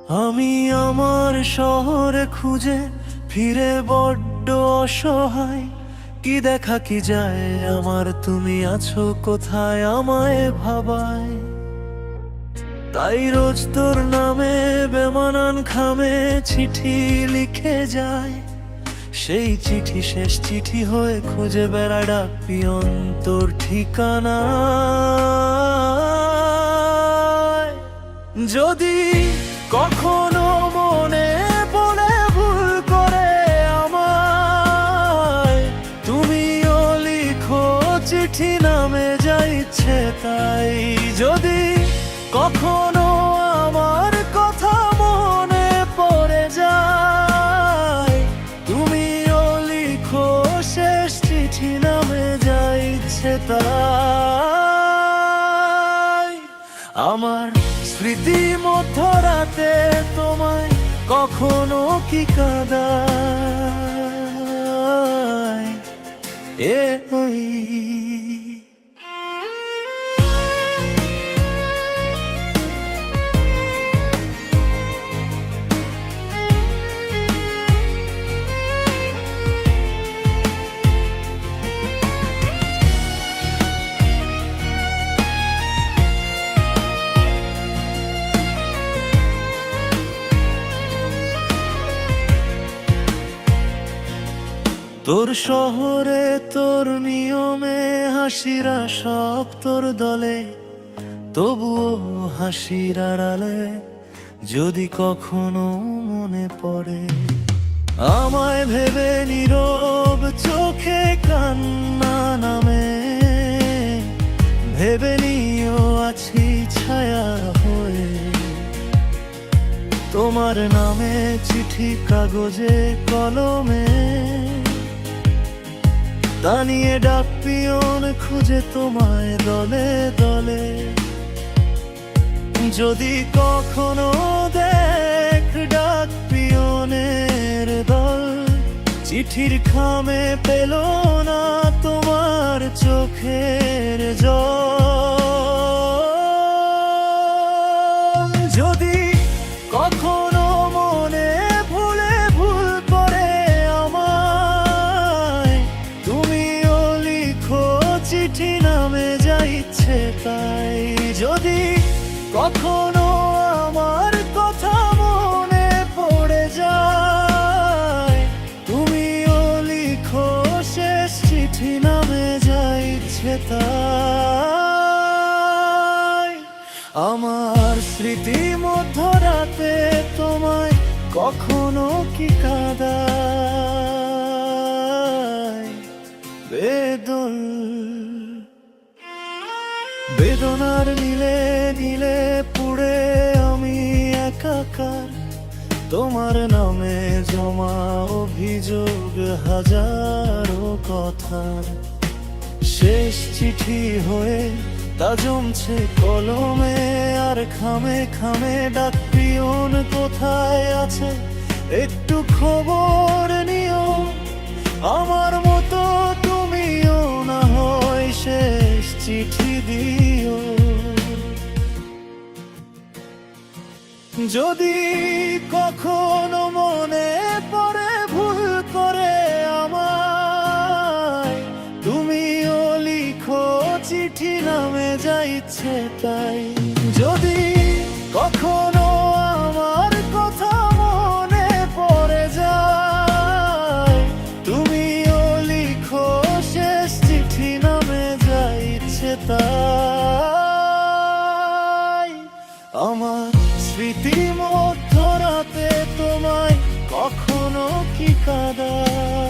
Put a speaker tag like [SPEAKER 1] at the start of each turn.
[SPEAKER 1] আমি আমার শহরে খুঁজে ফিরে বড্ড অসহায়। কি দেখা কি যায় আমার, তুমি আছো কোথায় আমায় ভাবায়। তাই রোজ তোর নামে বেমানান খামে চিঠি লিখে যায়। সেই চিঠি শেষ চিঠি হয়ে খুঁজে বেড়ায় ডাক পিয়ন তোর ঠিকানা। যদি কখনো মনে পড়ে ভুল করে আমায়, তুমিও লিখো চিঠি নামে যা ইচ্ছে তাই। যদি কখনো আমার কথা মনে পড়ে যায়, তুমিও লিখো শেষ চিঠি নামে যা ইচ্ছে তাই। আমার স্মৃতি মধ্যরাতে তোমায় কখনো কি কাঁদায়। ওই তোর শহরে তোর নিয়মে হাসিরা সব তোর দলে, তবুও হাসির আড়ালে যদি কখনো মনে পড়ে আমায় ভেবে নীরব চোখে কান্না নামে। ভেবে নিও আছি ছায়া হয়ে, তোমার নামে চিঠি কাগজে কলমে। তা নিয়ে ডাক পিয়ন খুঁজে তোমায় দলে দলে। যদি কখনো দেখ ডাক পিয়নের দল, চিঠির খামে পেল না তোমার চোখের জল। যদি কখনো মনে ভুলে ভুল করে আমায়, তুমিও লিখো চিঠি নামে যা ইচ্ছে তাই। যদি কখনো আমার কথা মনে পড়ে যায়, তুমিও লিখো শেষ চিঠি নামে যা ইচ্ছে তাই। আমার স্মৃতি মধ্যরাতে তোমায় কখনো কি কাঁদায়। বেদনার নীলে নীলে পুড়ে আমি একাকার। তোমার নামে জমা অভিযোগ হাজারো কথার, শেষ চিঠি হয়ে তা জমছে কলমে আর খামে খামে। ডাক পিয়ন কোথায় আছে একটু খবর নিও, আমার মতো তুমিও না হয় শেষ চিঠি দিও। যদি কখনো মনে পড়ে ভুল করে আমায়, তুমিও লিখো চিঠি নামে যা ইচ্ছে তাই। যদি কখনো আমার কথা মনে পড়ে যায়, তুমিও লিখো শেষ চিঠি নামে যা ইচ্ছে তাই। আমার স্মৃতি মধ্যরাতে তোমায় কখনো কি কাঁদায়।